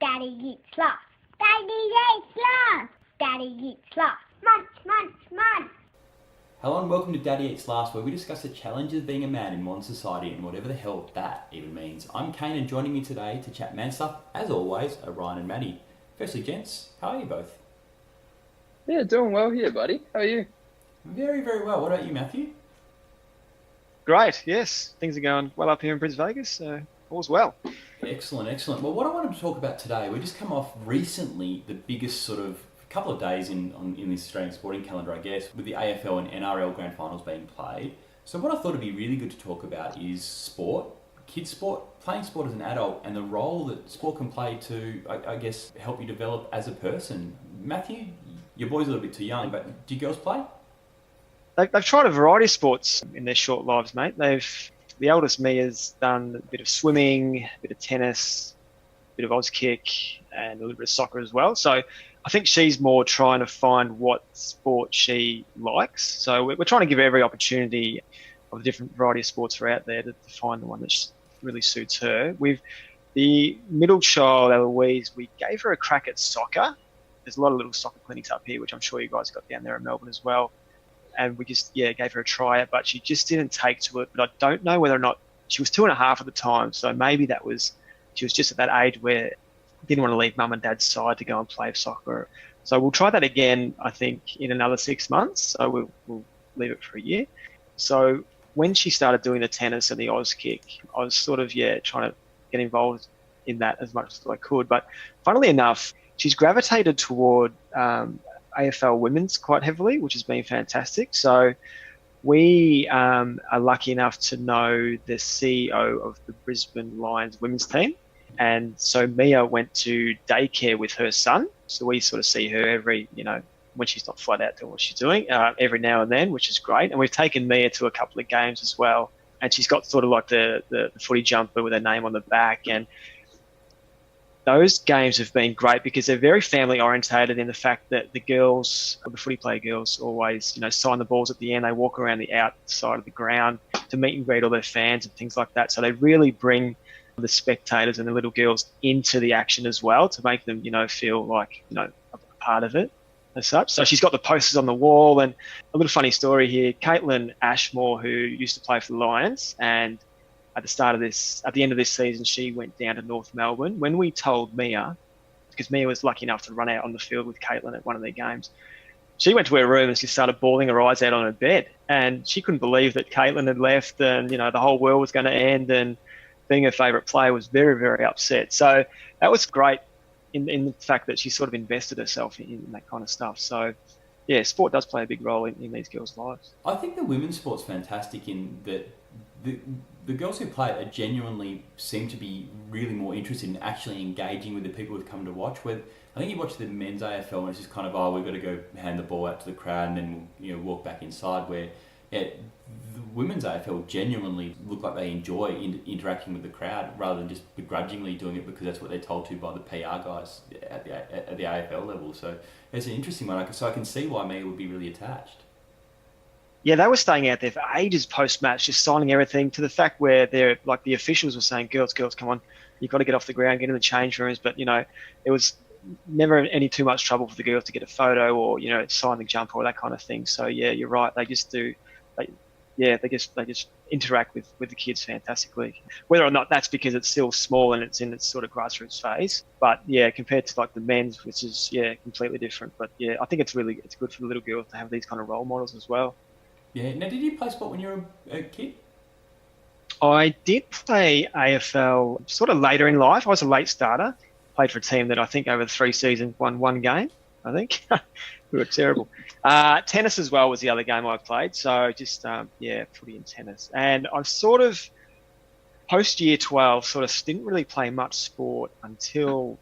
Daddy eats lots. Daddy eats lots. Daddy eats lots. Munch, munch, munch. Hello and welcome to Daddy Eats Last, where we discuss the challenges of being a man in modern society and whatever the hell that even means. I'm Kane, and joining me today to chat man stuff, as always, are Ryan and Maddie. Firstly, gents, how are you both? Yeah, doing well here, buddy. How are you? Very, very well. What about you, Matthew? Great, yes. Things are going well up here in Brisbane, Vegas, so all's well. Excellent, excellent. Well, what I wanted to talk about today, we just come off recently the biggest sort of couple of days in the Australian sporting calendar, I guess, with the AFL and NRL grand finals being played. So what I thought would be really good to talk about is sport, kids sport, playing sport as an adult, and the role that sport can play to, I guess, help you develop as a person. Matthew, your boy's a little bit too young, but do you girls play? They've tried a variety of sports in their short lives, mate. The eldest Mia's done a bit of swimming, a bit of tennis, a bit of Oz kick, and a little bit of soccer as well. So I think she's more trying to find what sport she likes. So we're trying to give her every opportunity of the different variety of sports that are out there to find the one that really suits her. With the middle child, Eloise, we gave her a crack at soccer. There's a lot of little soccer clinics up here, which I'm sure you guys got down there in Melbourne as well. And we just, gave her a try it, but she just didn't take to it. But I don't know whether or not, she was 2.5 at the time. So maybe she was just at that age where didn't want to leave mum and dad's side to go and play soccer. So we'll try that again, I think, in another 6 months. So we'll leave it for a year. So when she started doing the tennis and the Oz kick, I was sort of, trying to get involved in that as much as I could. But funnily enough, she's gravitated toward AFL women's quite heavily, which has been fantastic. So we are lucky enough to know the CEO of the Brisbane Lions women's team. And so Mia went to daycare with her son. So we sort of see her every, when she's not flat out doing what she's doing, every now and then, which is great. And we've taken Mia to a couple of games as well. And she's got sort of like the footy jumper with her name on the back. And those games have been great because they're very family orientated in the fact that the girls, the footy player girls, always, sign the balls at the end. They walk around the outside of the ground to meet and greet all their fans and things like that. So they really bring the spectators and the little girls into the action as well to make them, feel like, a part of it as such. So she's got the posters on the wall. And a little funny story here, Caitlin Ashmore, who used to play for the Lions, and at the end of this season, she went down to North Melbourne. When we told Mia, because Mia was lucky enough to run out on the field with Caitlin at one of their games, she went to her room and she started bawling her eyes out on her bed. And she couldn't believe that Caitlin had left and, the whole world was going to end, and being her favourite player was very, very upset. So that was great in the fact that she sort of invested herself in that kind of stuff. So, sport does play a big role in these girls' lives. I think the women's sport's fantastic in that the girls who play it genuinely seem to be really more interested in actually engaging with the people who've come to watch. Where I think you watch the men's AFL and it's just kind of, we've got to go hand the ball out to the crowd and then we'll walk back inside. Where the women's AFL genuinely look like they enjoy interacting with the crowd rather than just begrudgingly doing it because that's what they're told to by the PR guys at the AFL level. So it's an interesting one. So I can see why Mia would be really attached. Yeah, they were staying out there for ages post-match, just signing everything, to the fact where they're like the officials were saying, girls, come on, you've got to get off the ground, get in the change rooms. But, it was never any too much trouble for the girls to get a photo or, sign the jumper or that kind of thing. So, you're right. They just do, they just interact with the kids fantastically. Whether or not that's because it's still small and it's in its sort of grassroots phase. But, compared to like the men's, which is, completely different. But, I think it's good for the little girls to have these kind of role models as well. Yeah. Now, did you play sport when you were a kid? I did play AFL sort of later in life. I was a late starter. Played for a team that I think over the 3 seasons won 1 game, I think. We were terrible. Tennis as well was the other game I played. So just, footy and tennis. And I've sort of, post-year 12, sort of didn't really play much sport until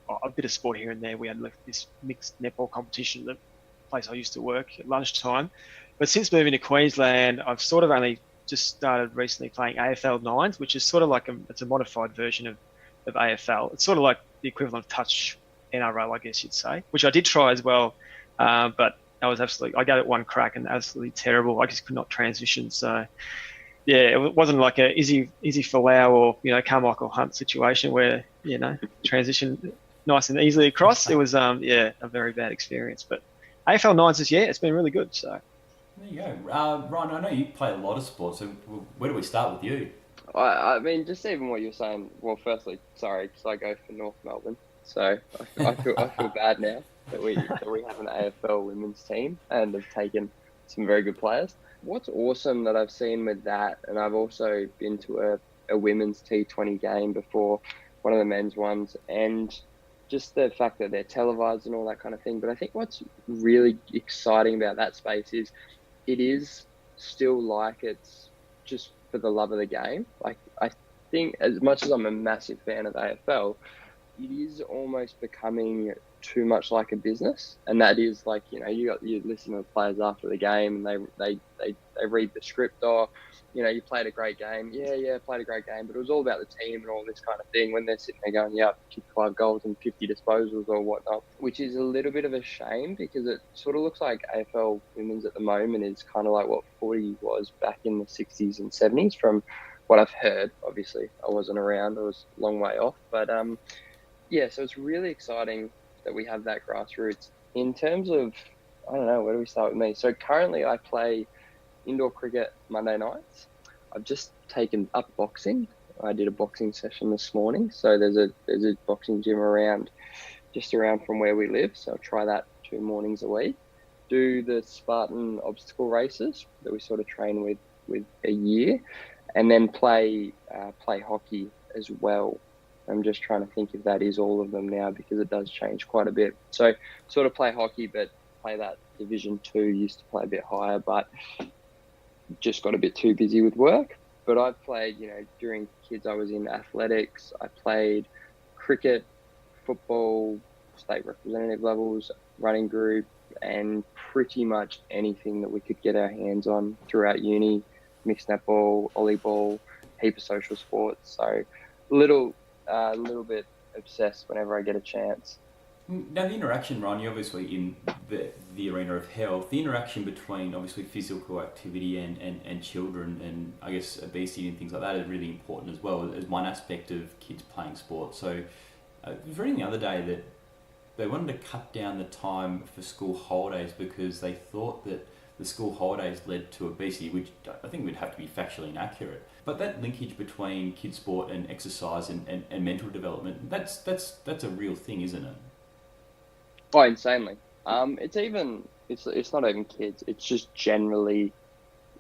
a bit of sport here and there. We had this mixed netball competition at the place I used to work at lunchtime. But since moving to Queensland, I've sort of only just started recently playing AFL 9s, which is sort of like it's a modified version of AFL. It's sort of like the equivalent of touch NRL, I guess you'd say, which I did try as well. But I gave it 1 crack and absolutely terrible. I just could not transition. So, it wasn't like a Izzy Folau or, Carmichael Hunt situation where transition nice and easily across. It was a very bad experience, but AFL nines this year, it's been really good. So there you go. Ryan, I know you play a lot of sports, so where do we start with you? I mean, just even what you're saying. Well, firstly, sorry, because I go for North Melbourne, so I feel bad now that we have an AFL women's team and have taken some very good players. What's awesome that I've seen with that, and I've also been to a women's T20 game before, one of the men's ones, and just the fact that they're televised and all that kind of thing. But I think what's really exciting about that space is it is still like it's just for the love of the game. Like, I think as much as I'm a massive fan of AFL, it is almost becoming too much like a business. And that is like, you listen to the players after the game and they read the script, or, you played a great game. Yeah, played a great game, but it was all about the team and all this kind of thing, when they're sitting there going, yeah, kicked 5 goals and 50 disposals or whatnot, which is a little bit of a shame, because it sort of looks like AFL women's at the moment is kind of like what footy was back in the 60s and 70s, from what I've heard. Obviously, I wasn't around. I was a long way off. But, so it's really exciting that we have that grassroots. In terms of, I don't know, where do we start with me? So currently I play indoor cricket Monday nights. I've just taken up boxing. I did a boxing session this morning. So there's a boxing gym just around from where we live. So I'll try that 2 mornings a week. Do the Spartan obstacle races that we sort of train with a year, and then play hockey as well. I'm just trying to think if that is all of them now, because it does change quite a bit. So sort of play hockey, but play that Division 2, used to play a bit higher, but just got a bit too busy with work. But I've played, during kids I was in athletics. I played cricket, football, state representative levels, running group, and pretty much anything that we could get our hands on throughout uni. Mixed netball, volleyball, heap of social sports. So a little bit obsessed whenever I get a chance. Now, the interaction, Ron, you're obviously in the arena of health. The interaction between obviously physical activity and children, and I guess obesity and things like that, is really important as well as one aspect of kids playing sport. So I was reading the other day that they wanted to cut down the time for school holidays because they thought that the school holidays led to obesity, which I think would have to be factually inaccurate. But that linkage between kids' sport and exercise and mental development, that's a real thing, isn't it? Oh, insanely. It's not even kids. It's just generally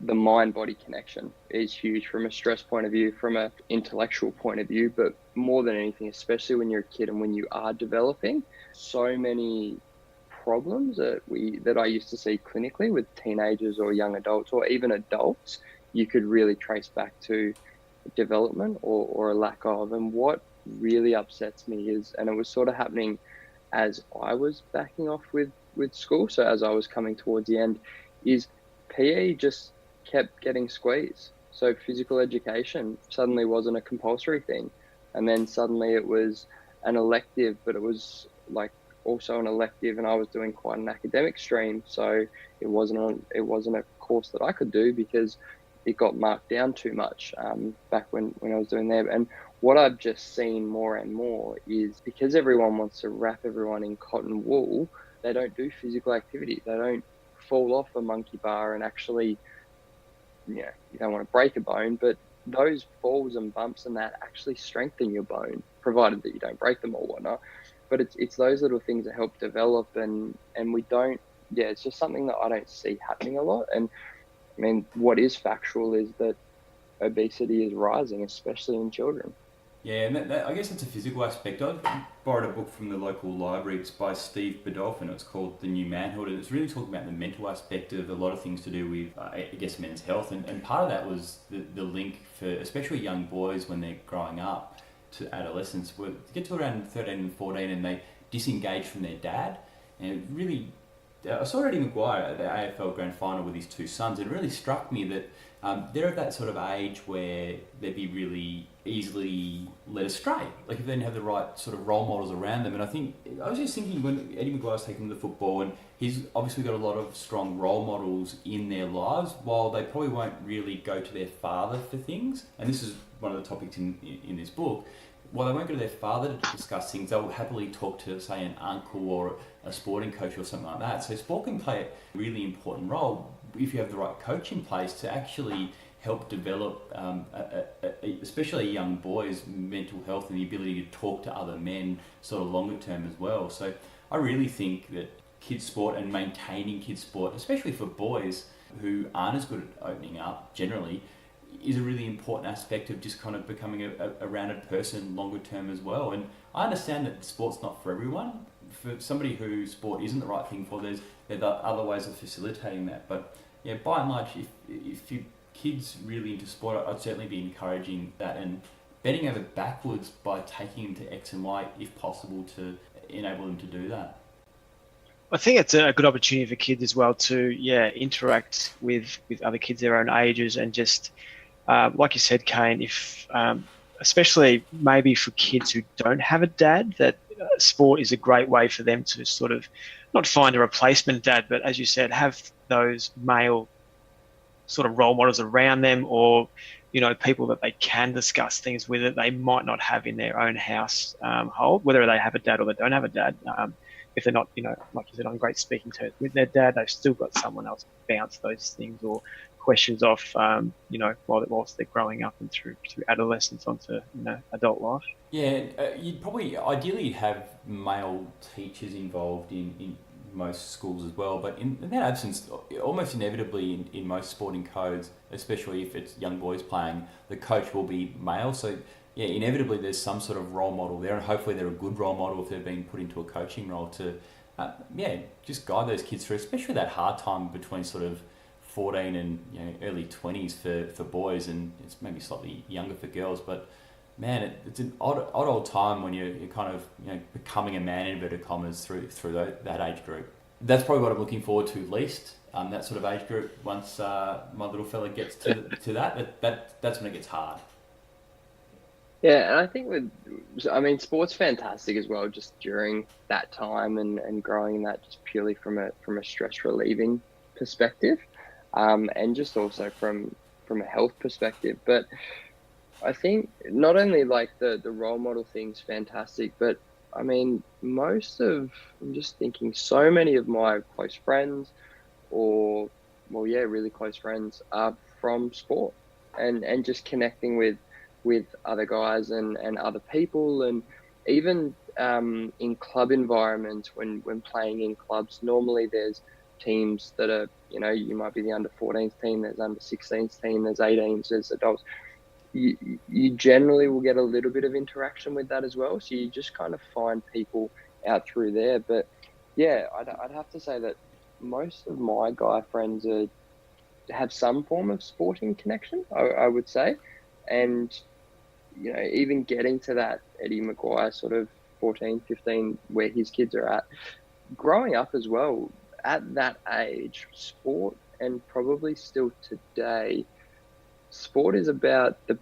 the mind-body connection is huge from a stress point of view, from an intellectual point of view, but more than anything, especially when you're a kid and when you are developing, so many problems that I used to see clinically with teenagers or young adults or even adults, you could really trace back to development or a lack of. And what really upsets me is, and it was sort of happening as I was backing off with school, so as I was coming towards the end, is PE just kept getting squeezed. So physical education suddenly wasn't a compulsory thing, and then suddenly it was an elective, but it was like also an elective, and I was doing quite an academic stream, so it wasn't a course that I could do because it got marked down too much back when I was doing there. And what I've just seen more and more is, because everyone wants to wrap everyone in cotton wool, they don't do physical activity. They don't fall off a monkey bar and actually, you don't want to break a bone, but those falls and bumps and that actually strengthen your bone, provided that you don't break them or whatnot. But it's those little things that help develop, and we don't, it's just something that I don't see happening a lot. And I mean, what is factual is that obesity is rising, especially in children. Yeah, and I guess that's a physical aspect. I borrowed a book from the local library. It's by Steve Biddulph, it's called The New Manhood, and it's really talking about the mental aspect of a lot of things to do with, I guess, men's health. And part of that was the link for especially young boys when they're growing up to adolescence, where they get to around 13 and 14 and they disengage from their dad. And it really, I saw Eddie Maguire at the AFL Grand Final with his 2 sons, and it really struck me that they're at that sort of age where they'd be really easily led astray, like if they didn't have the right sort of role models around them. And I was just thinking, when Eddie Maguire's taking the football, and he's obviously got a lot of strong role models in their lives, while they probably won't really go to their father for things, and this is one of the topics in this book, while they won't go to their father to discuss things, they'll happily talk to, say, an uncle or a sporting coach or something like that. So sport can play a really important role if you have the right coach in place to actually help develop, especially young boys' mental health and the ability to talk to other men sort of longer term as well. So I really think that kids sport and maintaining kids sport, especially for boys who aren't as good at opening up generally, is a really important aspect of just kind of becoming a rounded person longer term as well. And I understand that sport's not for everyone. For somebody who sport isn't the right thing for, there are other ways of facilitating that. But yeah, by and large, if your kid's really into sport, I'd certainly be encouraging that and bending over backwards by taking them to X and Y if possible to enable them to do that. I think it's a good opportunity for kids as well to interact with other kids their own ages, and just like you said, Kane, if especially maybe for kids who don't have a dad, that sport is a great way for them to sort of not find a replacement dad, but as you said, have those male sort of role models around them, or people that they can discuss things with that they might not have in their own household, whether they have a dad or they don't have a dad. If they're not, like you said, on great speaking terms with their dad, they've still got someone else to bounce those things or questions off, whilst they're growing up and through adolescence onto, adult life. Yeah, you'd probably ideally have male teachers involved in most schools as well, but in that absence, almost inevitably in most sporting codes, especially if it's young boys playing, the coach will be male. So yeah, inevitably there's some sort of role model there, and hopefully they're a good role model if they're being put into a coaching role to, just guide those kids through, especially that hard time between sort of 14 and early 20s for boys, and it's maybe slightly younger for girls. But man, it's an odd old time when you're kind of becoming a man in inverted commas through that age group. That's probably what I'm looking forward to least. That sort of age group. Once my little fella gets to that's when it gets hard. Yeah, and I think sport's fantastic as well, just during that time and growing that just purely from a stress relieving perspective, and just also from a health perspective. But I think not only like the role model thing's fantastic, but I mean I'm just thinking so many of my close friends, really close friends, are from sport, and just connecting with other guys and other people, and even in club environments when playing in clubs, normally there's teams that are, you might be the under 14s team, there's under 16s team, there's 18s, there's adults. You generally will get a little bit of interaction with that as well. So you just kind of find people out through there. But yeah, I'd have to say that most of my guy friends have some form of sporting connection, I would say. And, even getting to that Eddie Maguire sort of 14, 15, where his kids are at, growing up as well, at that age, sport, and probably still today, sport is about the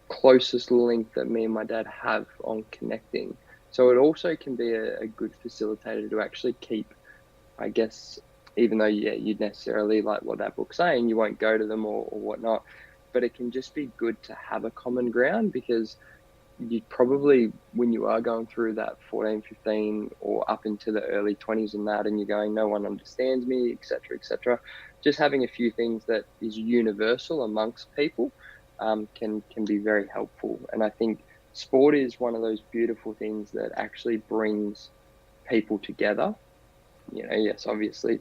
closest link that me and my dad have on connecting. So it also can be a good facilitator to actually keep, I guess, even though you'd necessarily, like what that book's saying, you won't go to them or whatnot, but it can just be good to have a common ground, because you probably, when you are going through that 14, 15 or up into the early 20s and that, and you're going, no one understands me, etc., just having a few things that is universal amongst people can be very helpful. And I think sport is one of those beautiful things that actually brings people together. Yes, obviously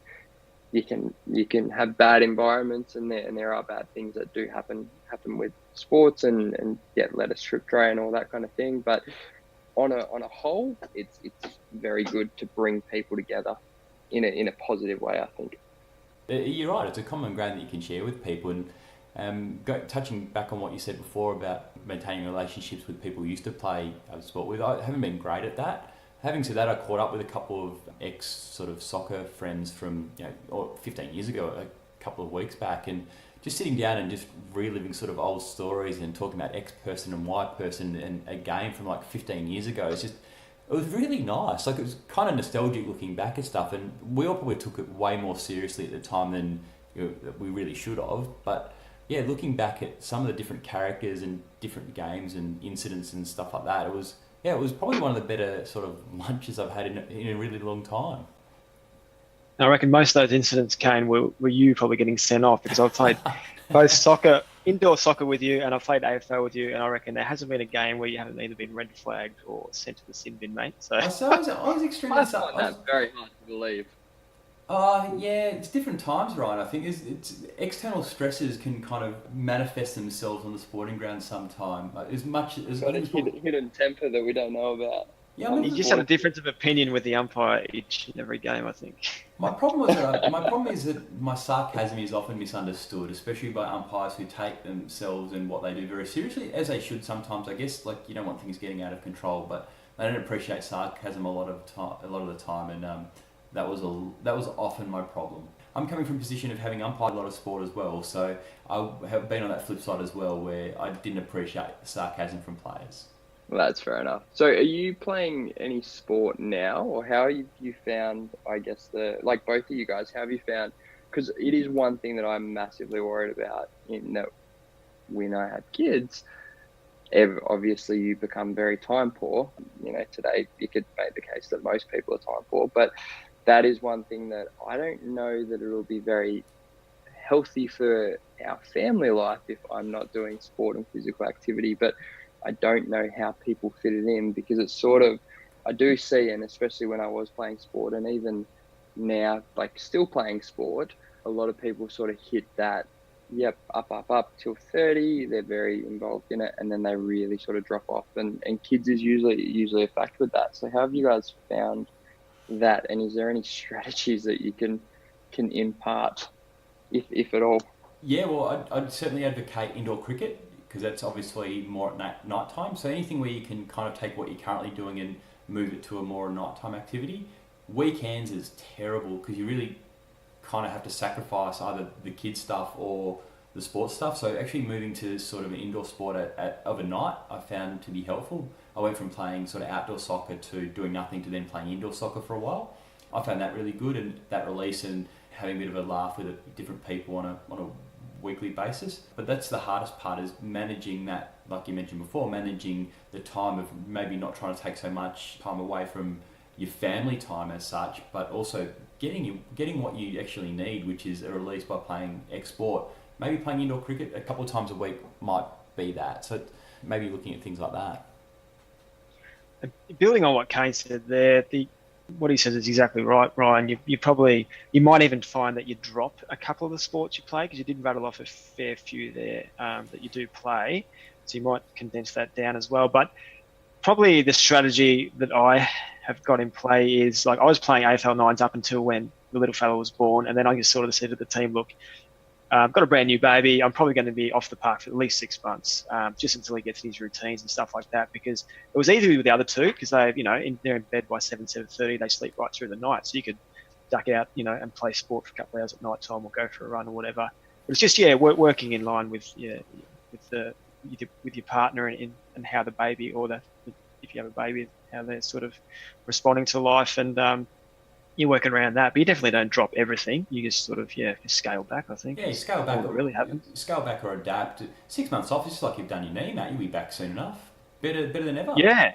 you can have bad environments, and there are bad things that do happen with sports and let us trip tray and all that kind of thing. But on a whole, it's very good to bring people together in a positive way, I think. You're right. It's a common ground that you can share with people. And touching back on what you said before about maintaining relationships with people you used to play sport with, I haven't been great at that. Having said that, I caught up with a couple of ex sort of soccer friends from 15 years ago, a couple of weeks back, and just sitting down and just reliving sort of old stories and talking about X person and Y person and a game from like 15 years ago. It was really nice. Like, it was kind of nostalgic looking back at stuff, and we all probably took it way more seriously at the time than we really should have. But yeah, looking back at some of the different characters and different games and incidents and stuff like that, it was probably one of the better sort of lunches I've had in a really long time. I reckon most of those incidents, Kane, were you probably getting sent off, because I've played both indoor soccer with you, and I've played AFL with you, and I reckon there hasn't been a game where you haven't either been red flagged or sent to the sin bin, mate. So I was extremely. I find that very hard to believe. Yeah, it's different times, Ryan. I think it's external stresses can kind of manifest themselves on the sporting ground sometime. As much as Got a hidden temper that we don't know about. Yeah, I mean, you just have a difference of opinion with the umpire each and every game, I think. My problem is that my sarcasm is often misunderstood, especially by umpires who take themselves and what they do very seriously, as they should sometimes. I guess you don't want things getting out of control, but they don't appreciate sarcasm a lot of the time, and that was often my problem. I'm coming from a position of having umpired a lot of sport as well, so I have been on that flip side as well, where I didn't appreciate the sarcasm from players. Well, that's fair enough. So are you playing any sport now, or how have you found, I guess, both of you guys, how have you found, because it is one thing that I'm massively worried about, in that when I have kids, obviously you become very time poor. Today you could make the case that most people are time poor, but that is one thing that I don't know that it'll be very healthy for our family life if I'm not doing sport and physical activity. But I don't know how people fit it in, because it's sort of, I do see, and especially when I was playing sport and even now, still playing sport, a lot of people sort of hit that, up till 30, they're very involved in it, and then they really sort of drop off, and kids is usually a factor with that. So how have you guys found that, and is there any strategies that you can impart, if at all? Yeah, well, I'd certainly advocate indoor cricket, because that's obviously more at night time. So anything where you can kind of take what you're currently doing and move it to a more nighttime activity. Weekends is terrible, because you really kind of have to sacrifice either the kids stuff or the sports stuff. So actually moving to sort of an indoor sport overnight, I found to be helpful. I went from playing sort of outdoor soccer to doing nothing to then playing indoor soccer for a while. I found that really good, and that release and having a bit of a laugh with different people on a weekly basis. But that's the hardest part, is managing that, like you mentioned before, managing the time of maybe not trying to take so much time away from your family time as such, but also getting what you actually need, which is a release by playing sport. Maybe playing indoor cricket a couple of times a week might be that. So maybe looking at things like that. Building on what Kane said there, what he says is exactly right, Ryan. You might even find that you drop a couple of the sports you play, because you did rattle off a fair few there that you do play. So you might condense that down as well. But probably the strategy that I have got in play is, I was playing AFL 9s up until when the little fella was born, and then I just sort of said to the team, look, I've got a brand new baby. I'm probably going to be off the park for at least 6 months, just until he gets his routines and stuff like that. Because it was easy with the other two, because they're in bed by 7:30. They sleep right through the night, so you could duck out, and play sport for a couple of hours at night time, or go for a run or whatever. But it's just working in line with your partner and how the baby, or if you have a baby, how they're sort of responding to life, and you work around that. But you definitely don't drop everything. You just sort of scale back, I think. Yeah, you scale back. What really happens. Scale back or adapt. 6 months off is just like you've done your knee, mate. You'll be back soon enough. Better than ever. Yeah.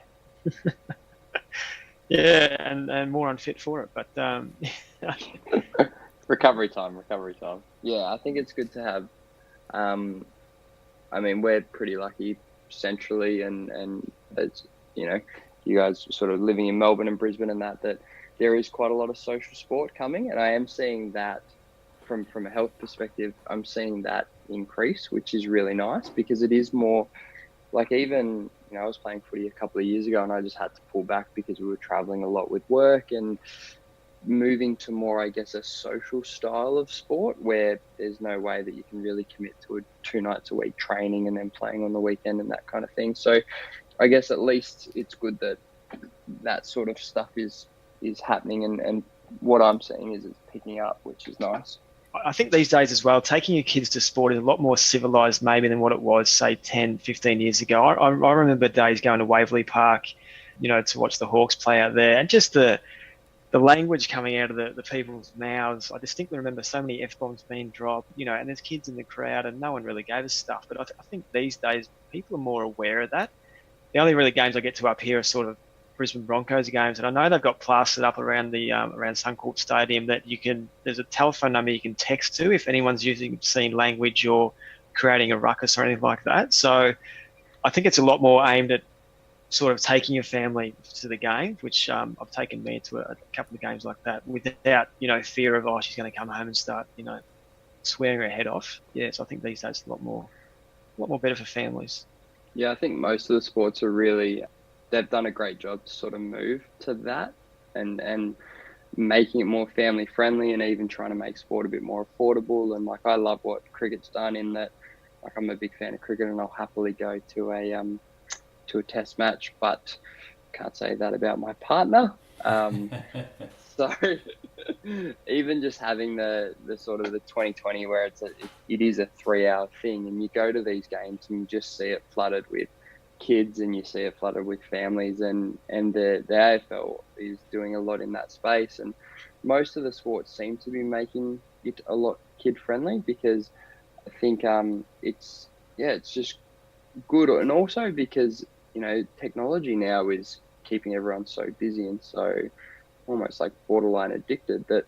Yeah, and more unfit for it. But recovery time. Yeah, I think it's good to have. I mean, we're pretty lucky centrally, and it's, you guys sort of living in Melbourne and Brisbane, and that there is quite a lot of social sport coming, and I am seeing that from a health perspective. I'm seeing that increase, which is really nice, because it is more even, I was playing footy a couple of years ago, and I just had to pull back because we were traveling a lot with work, and moving to more, I guess, a social style of sport where there's no way that you can really commit to 2 nights a week training and then playing on the weekend and that kind of thing. So I guess at least it's good that sort of stuff is happening, and what I'm seeing is it's picking up, which is nice. I think these days as well, taking your kids to sport is a lot more civilised maybe than what it was, say, 10, 15 years ago. I remember days going to Waverley Park, to watch the Hawks play out there, and just the the language coming out of the people's mouths. I distinctly remember so many F-bombs being dropped, and there's kids in the crowd and no one really gave us stuff. But I think these days people are more aware of that. The only really games I get to up here are sort of Brisbane Broncos games, and I know they've got plastered up around the around Suncorp Stadium that there's a telephone number you can text to if anyone's using obscene language or creating a ruckus or anything like that. So I think it's a lot more aimed at sort of taking your family to the game, which I've taken me to a couple of games like that without, fear of, she's going to come home and start, swearing her head off. Yeah, so I think these days it's a lot more better for families. Yeah, I think most of the sports they've done a great job to sort of move to that and making it more family friendly and even trying to make sport a bit more affordable. And I love what cricket's done in that, I'm a big fan of cricket and I'll happily go to a test match, but can't say that about my partner. So even just having the sort of the 2020 where it is a 3-hour thing and you go to these games and you just see it flooded with kids and you see it flooded with families and the AFL is doing a lot in that space, and most of the sports seem to be making it a lot kid friendly because I think it's just good, and also because technology now is keeping everyone so busy and so almost like borderline addicted that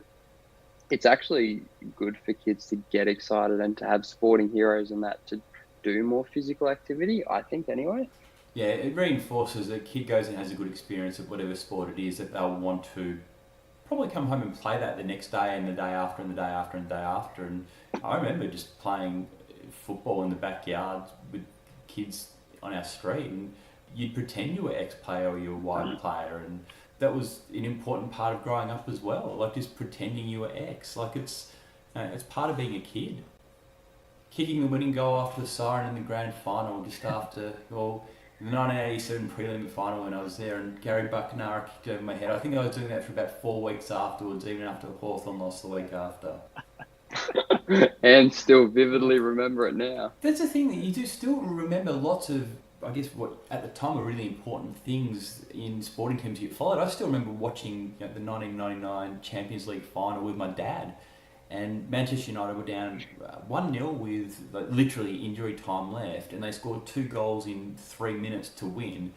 it's actually good for kids to get excited and to have sporting heroes and that to do more physical activity, I think anyway. Yeah, it reinforces that a kid goes and has a good experience of whatever sport it is that they'll want to probably come home and play that the next day and the day after and the day after and the day after. And I remember just playing football in the backyard with kids on our street, and you'd pretend you were X-player or you were Y player, and that was an important part of growing up as well, just pretending you were X. It's part of being a kid. Kicking the winning goal after the siren in the grand final, just after, the 1987 prelim final when I was there, and Gary Buckenara kicked over my head. I think I was doing that for about 4 weeks afterwards, even after Hawthorn lost the week after. And still vividly remember it now. That's the thing, that you do still remember lots of, I guess, what at the time were really important things in sporting teams you followed. I still remember watching the 1999 Champions League final with my dad, and Manchester United were down 1-0 with literally injury time left, and they scored 2 goals in 3 minutes to win.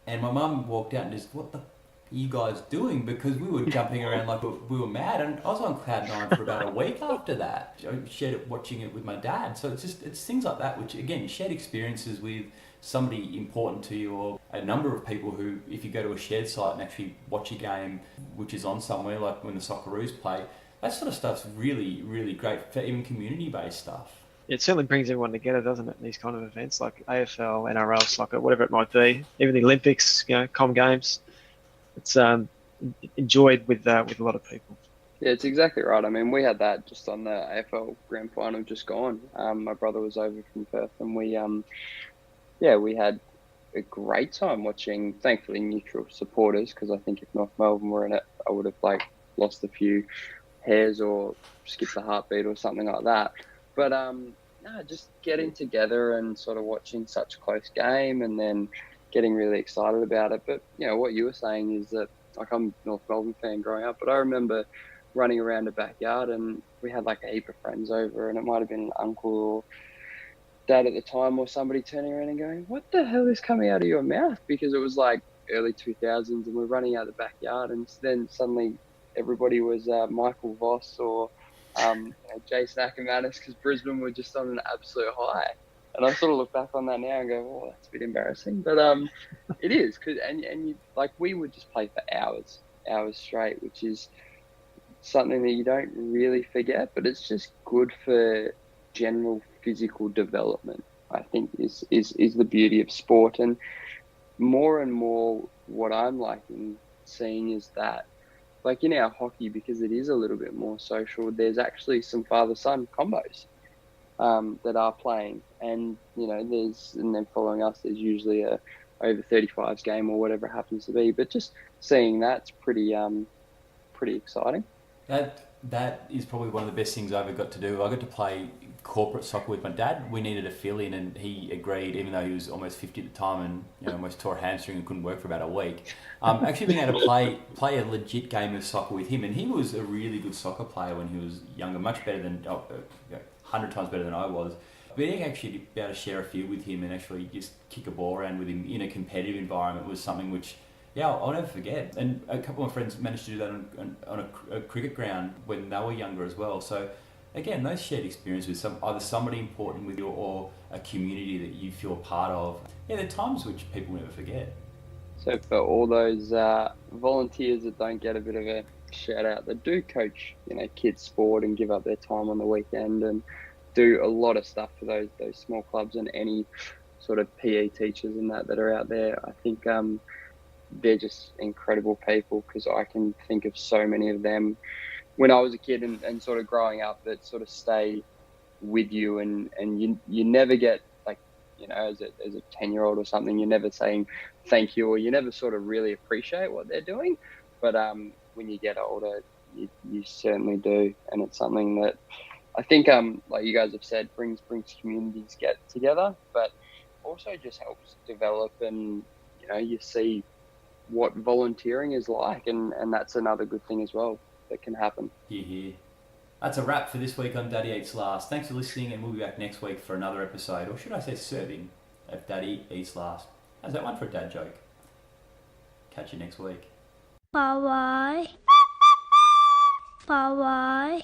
And my mum walked out and just, what the are you guys doing? Because we were jumping around like we were mad, and I was on cloud 9 for about a week after that. I shared it watching it with my dad. So it's things like that, which again, you shared experiences with somebody important to you, or a number of people who, if you go to a shared site and actually watch a game which is on somewhere, like when the Socceroos play, that sort of stuff's really, really great for even community-based stuff. It certainly brings everyone together, doesn't it? These kind of events like AFL, NRL, soccer, whatever it might be, even the Olympics, Com Games. It's enjoyed with a lot of people. Yeah, it's exactly right. I mean, we had that just on the AFL Grand Final just gone. My brother was over from Perth, and we had a great time watching. Thankfully, neutral supporters, because I think if North Melbourne were in it, I would have lost a few hairs or skipped a heartbeat or something like that. But just getting together and sort of watching such a close game, and then getting really excited about it. But what you were saying is that, I'm a North Melbourne fan growing up, but I remember running around the backyard and we had a heap of friends over, and it might have been an uncle or dad at the time or somebody turning around and going, what the hell is coming out of your mouth? Because it was early 2000s and we're running out the backyard, and then suddenly everybody was Michael Voss or Jason Ackermanis, because Brisbane were just on an absolute high. And I sort of look back on that now and go, oh, that's a bit embarrassing. But it is, cause, and you, we would just play for hours straight, which is something that you don't really forget, but it's just good for general physical development, I think, is the beauty of sport. And more what I'm liking seeing is that, in our hockey, because it is a little bit more social, there's actually some father-son combos that are playing, and and then following us, there's usually a over 35s game or whatever it happens to be. But just seeing that's pretty exciting. That that is probably one of the best things I ever got to do. I got to play corporate soccer with my dad. We needed a fill-in, and he agreed, even though he was almost 50 at the time and almost tore a hamstring and couldn't work for about a week. Actually being able to play a legit game of soccer with him, and he was a really good soccer player when he was younger, much better than 100 times better than I was. Being actually to be able to share a field with him and actually just kick a ball around with him in a competitive environment was something which, I'll never forget. And a couple of my friends managed to do that on a cricket ground when they were younger as well. So again, those shared experiences with either somebody important with you or a community that you feel part of, there are times which people never forget. So for all those volunteers that don't get a bit of a shout out, that do coach, kids sport and give up their time on the weekend and do a lot of stuff for those small clubs and any sort of PE teachers and that are out there, I think they're just incredible people, because I can think of so many of them when I was a kid and sort of growing up that sort of stay with you, and you never get, like, as a 10-year-old or something, you're never saying thank you, or you never sort of really appreciate what they're doing. But when you get older, you certainly do, and it's something that I think, like you guys have said, brings communities get together, but also just helps develop, and you see what volunteering is like, and that's another good thing as well that can happen. Hear. That's a wrap for this week on Daddy Eats Last. Thanks for listening, and we'll be back next week for another episode, or should I say serving, of Daddy Eats Last. How's that one for a dad joke? Catch you next week. Bye bye. Bye bye.